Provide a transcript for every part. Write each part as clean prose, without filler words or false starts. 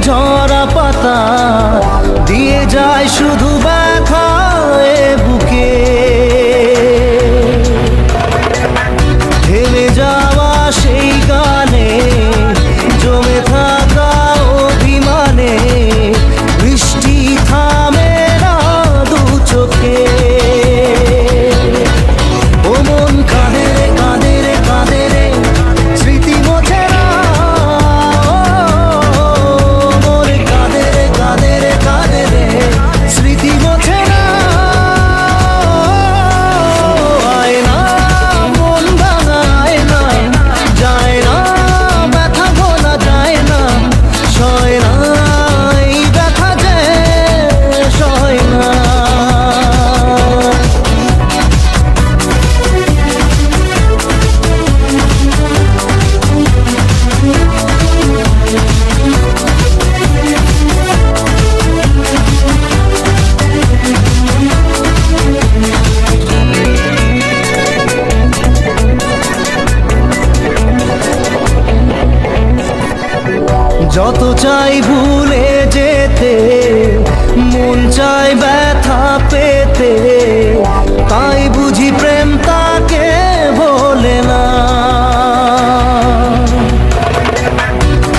ঝরা পাতা দিয়ে যায় শুধু ব্যথা এ বুকে। থেমে যাওয়া সেই গানে জমে থাকা অভিমানে বৃষ্টি থামে না দু চোখে। ও মন কাঁদে রে কাঁদে রে কাঁদে রে স্মৃতি মোছে না। মন কাঁদে রে কাঁদে রে কাঁদে রে স্মৃতি মোছে না। আয় না মন ভাঙায় না, যায় না ব্যথা ভোলা যায় না, সয় না এই ব্যথা যে সয় না। যত চাই ভুলে যেতে মন চায় ব্যথা পেতে, তাই বুঝি প্রেম তাকে ভোলে না।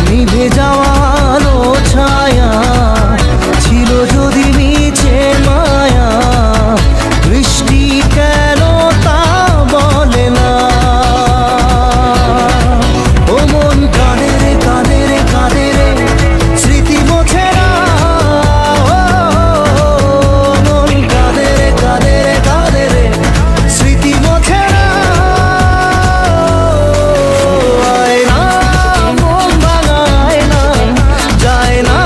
নিভে যাওয়া আলো ছায়া ছিল যদি মিছে মায়া, বৃষ্টি কেন তা বলে না। ও মন কাঁদে রে কাঁদে রে কাঁদে রে স্মৃতি মোছে না। মন কাঁদে রে কাঁদে রে কাঁদে রে স্মৃতি মোছে না। আয় না মন ভাঙায় না, যায় না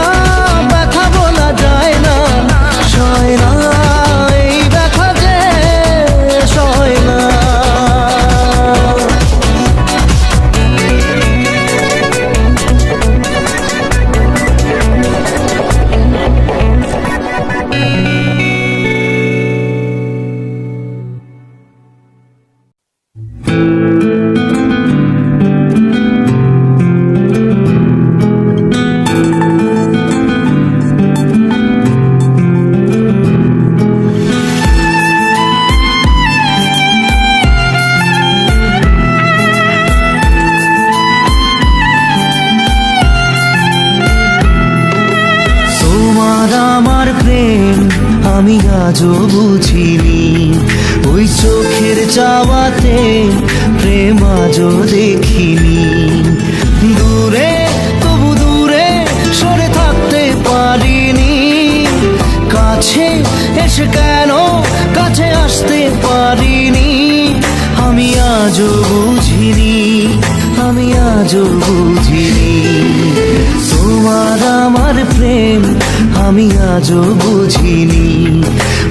ব্যথা বলা যায় না, সয় না এই ব্যথা যে সয় না। তোমার আমার প্রেম আমি আজও বুঝিনি, ওই চোখের চাওয়াতে প্রেম আজও দেখিনি। দূরে তবু দূরে সরে থাকতে পারিনি, কাছে এসে কেন কাছে আসতে পারিনি। আমি আজও বুঝিনি, আমি আজও বুঝিনি। তোমার আমার প্রেম আমি আজও বুঝিনি,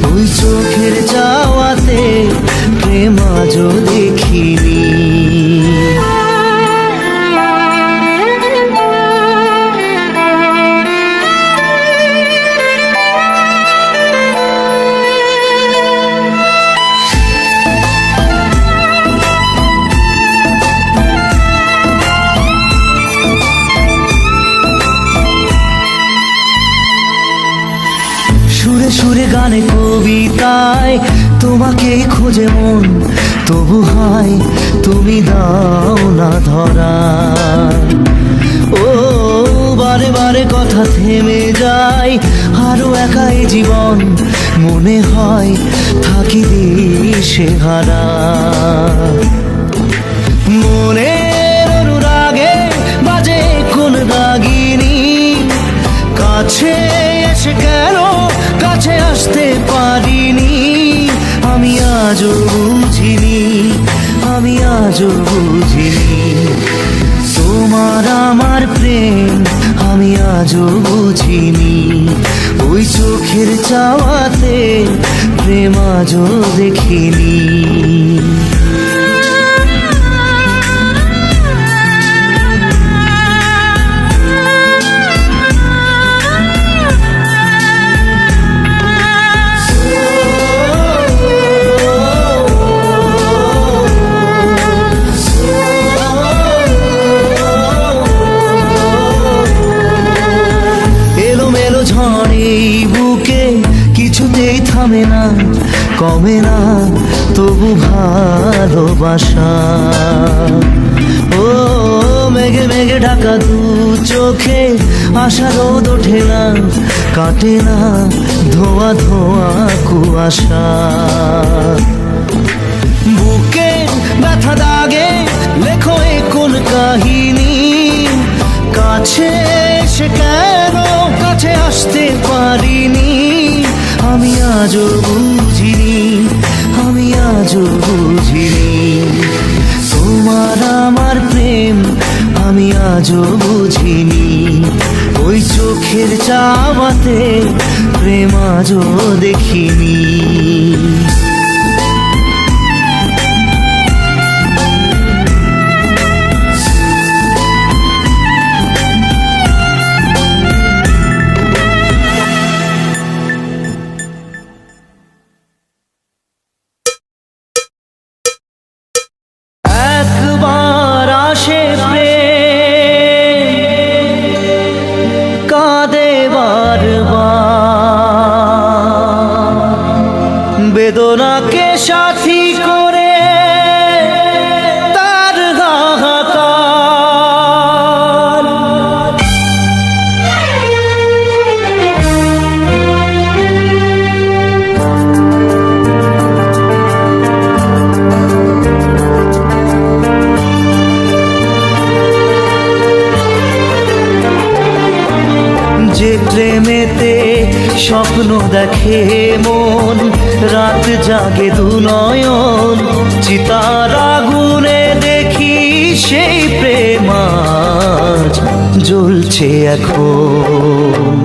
ওই চোখের চাওয়াতে প্রেম আজও দেখিনি। সুরে সুরে গানে কবিতায় তোমাকে খোঁজে মন, তবু হায় তুমি দাও না ধরা। ও বারে বারে কথা থেমে যায়, আরো একাই জীবন মনে হয় থাকি দিশে হারা। মনের অনুরাগে বাজে কোন রাগিনী, কাছে এসে কেন কাছে আসতে পারিনি। আমি আজও বুঝিনি, আমি আজও বুঝিনি। তোমার আমার প্রেম আমি আজও বুঝিনি, ওই চোখের চাওয়াতে প্রেম আজও দেখিনি। থামে না, কমে না তবু ভালোবাসা। ও মেঘে মেঘে ঢাকা দু চোখে আশা রোদ ওঠে না, কাটে না ধোয়া ধোয়া কুয়াশা। বুকে ব্যথা দাগে লেখো এ কোন কাহিনী, কাছে এসে কেন কাছে আসতে পারিনি। আমি আজও বুঝিনি, আমি আজও বুঝিনি তোমার আমার প্রেম, আমি আজও বুঝিনি। ওই চোখের চাওয়াতে প্রেম আজও দেখিনি। একবার আসে প্রেম কাঁদে বারবার, বেদনাকে সাথী করে তার হাহাকার। যে প্রেমেতে স্বপ্ন দেখে মন, রাত জাগে দু নয়ন, চিতার আগুনে দেখি সেই প্রেম আজ জ্বলছে এখন।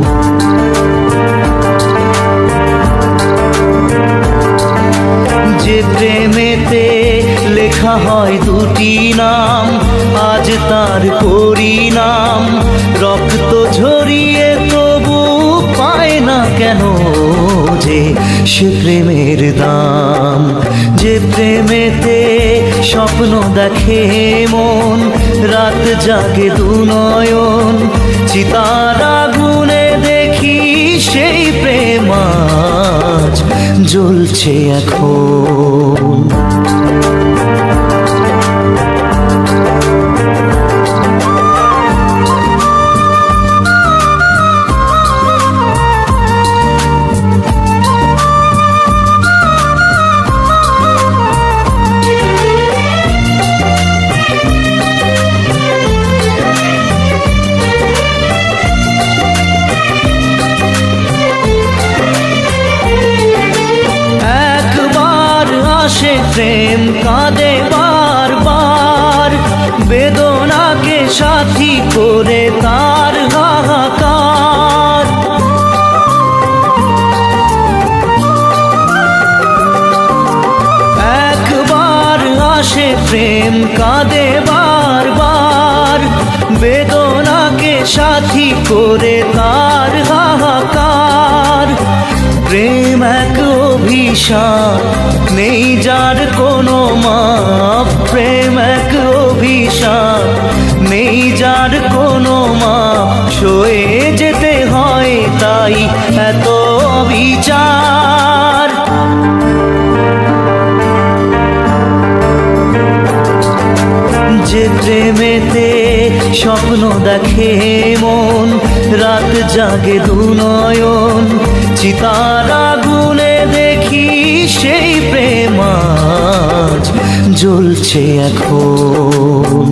যে প্রেমেতে লেখা হয় দুটি নাম, আজ তার পরিণাম রক্ত ঝরিয়ে তবু পায় না কেন যে সে প্রেমের দাম। যে প্রেমেতে স্বপ্ন দেখে মন, রাত জাগে দু নয়ন, চিতার আগুনে দেখি সেই প্রেম আজ জ্বলছে এখন। আসে প্রেম কাঁদে বারবার, বেদনাকে সাথী করে তার হাহাকার। একবার আসে প্রেম কাঁদে বারবার, বেদনাকে সাথী করে তার হাহাকার। প্রেম এক অভিশাপ নেই যার কোনো মাপ, প্রেম এক অভিশাপ নেই যার কোনো মাপ, সয়ে যেতে হয় তাই এত বিচার। যে প্রেমেতে স্বপ্ন দেখে মন, রাত জাগে দু নয়ন, চিতার আগুনে দেখি সেই প্রেম আজ জ্বলছে এখন।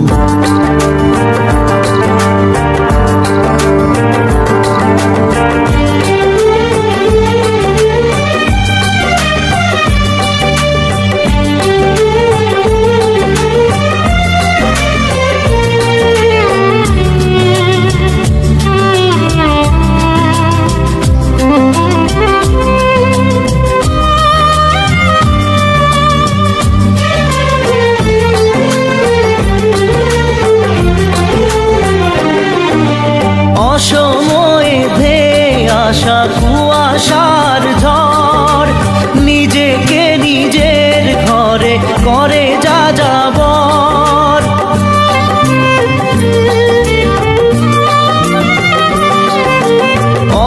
অসময়ে ধেয়ে আসা কুয়াশার ঝড়, নিজেকে নিজের ঘরে করে যা যাবর।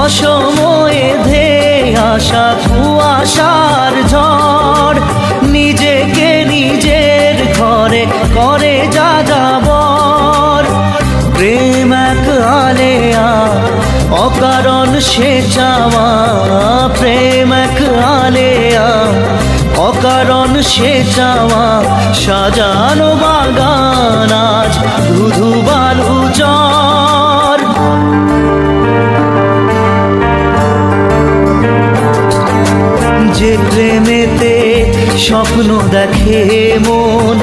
অসময়ে ধেয়ে আসা কুয়াশা ভালোবাসার ঝড়, নিজেকে নিজের ঘরে করে যা যাবর। প্রেম এক আলেয়া, অকারণ সে চাওয়া। প্রেম এক আলেয়া, অকারণ সে চাওয়া। সাজানো বাগান আজ ধুধু বালু চর। যে প্রেমেতে স্বপ্ন দেখে মন,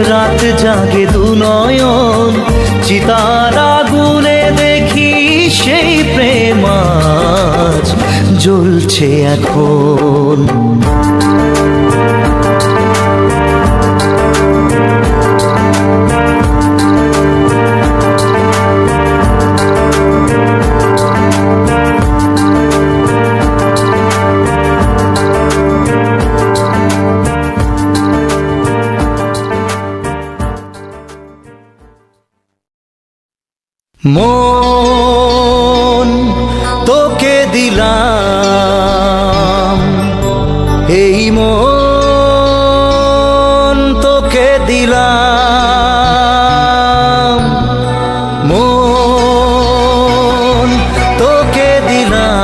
রাত জাগে দু নয়ন। চিতার আগুনে দেখি সেই প্রেম আজ জ্বলছে এখন। মন তোকে দিলাম, এই মন তোকে দিলাম। মন তোকে দিলাম,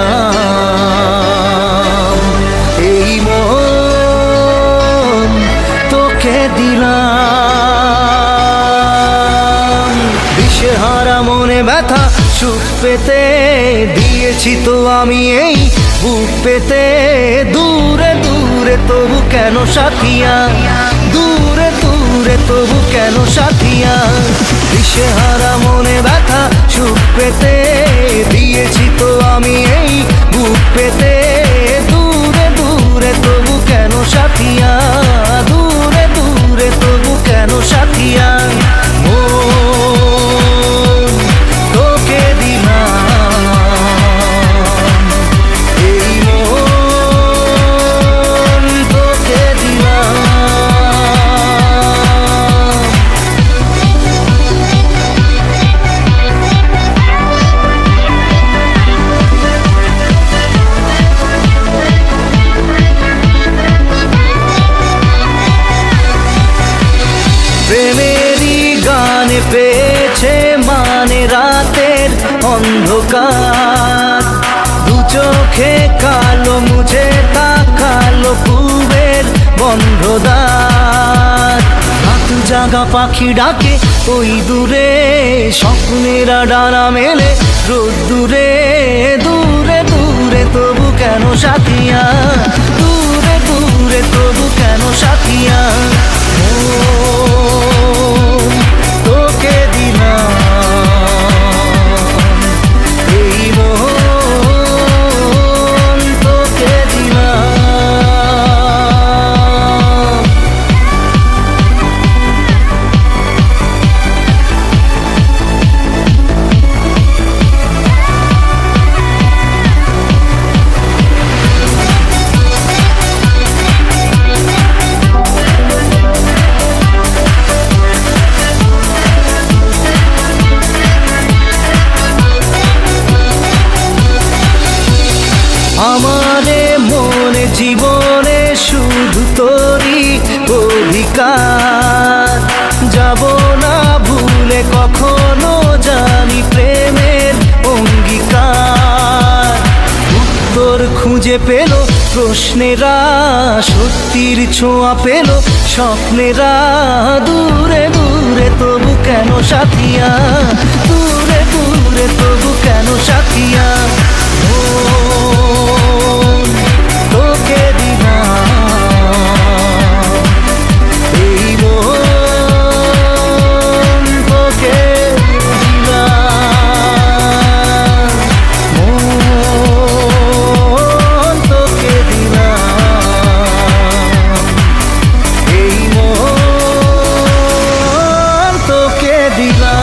এই মন তোকে দিলাম। দিশেহারা মনে ব্যথা সুখ পেতে দিয়েছি তো আমি এই বুক পেতে। দূরে দূরে তবু কেন সাথিয়া, দূরে দূরে তবু কেন সাথিয়া। দিশেহারা মনে ব্যথা সুখ পেতে দিয়েছি তো আমি এই বুক পেতে। দূরে দূরে তবু কেন সাথিয়া, দূরে দূরে তবু কেন সাথিয়া। প্রেমেরই গানে পেয়েছে মানে রাতের অন্ধকার। দু চোখে কালো মুঝে তাকালো পূবের বন্ধ দ্বার। রাত জাগা পাখি ডাকে ওই দূরে, স্বপ্নেরা ডানা মেলে রোদ দূরে। দূরে দূরে তবু কেন সাথিয়া, দূরে দূরে তবু কেন সাথিয়া। তোকে দিলাম, এই মন তোকে দিলাম। আমারে মনে জীবনে শুধু তোরই অধিকার। যাব না ভুলে কখনো জানি প্রেমের অঙ্গীকার। উত্তর খুঁজে পেল প্রশ্নেরা, সত্যির ছোঁয়া পেল স্বপ্নেরা। দূরে দূরে তবু কেন সাথিয়া, দূরে দূরে তবু কেন সাথিয়া। তোকে দিলাম, এই মন তোকে দিলাম। মন তোকে দিলাম, এই মন তোকে দিলাম।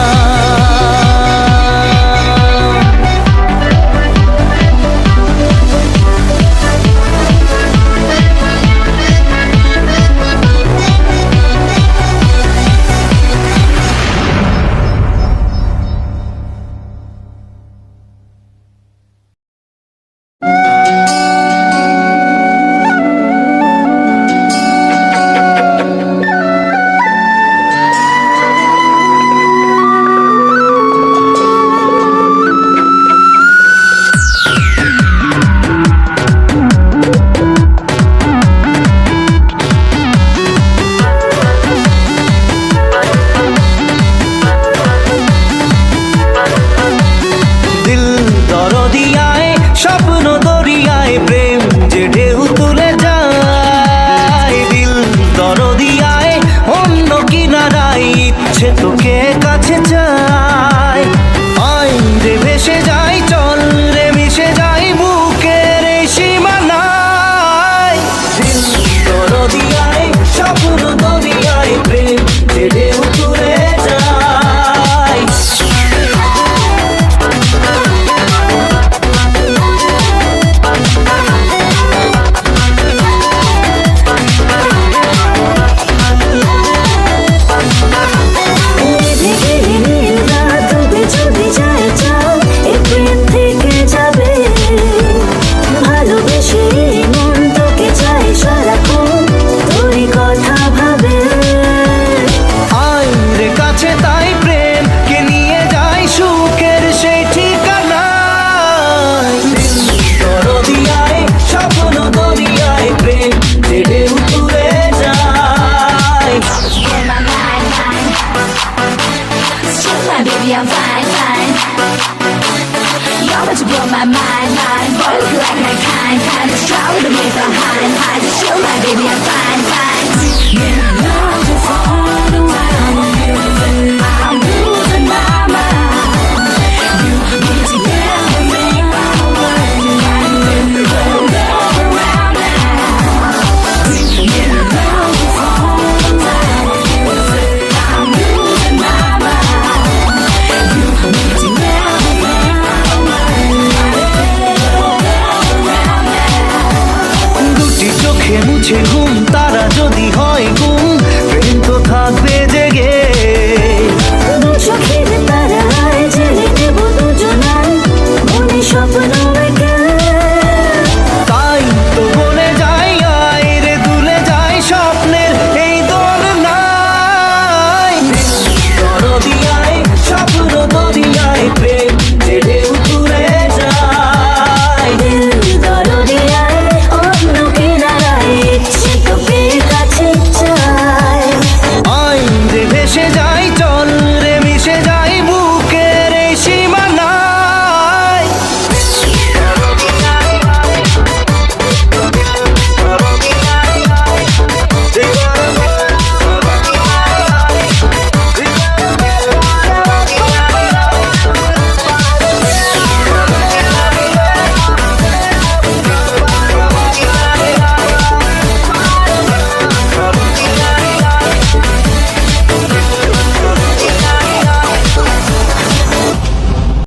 you blow my mind, mind. Boy, look like my kind, kind of strong with the way behind, behind. Just show my baby I'm fine, fine. Yeah, love just all around you. I'm losing my mind. You need to never make my world. You go around now. Yeah, love just all around you. I'm losing my mind. You need to never make my world. Around now. দুটি চোখে মুছে ঘুম তারা যদি হয় গুম প্রেম তো থাকবে জেগে দু চোখের তারায় জেলে নেব দুজনায় মনে স্বপ্ন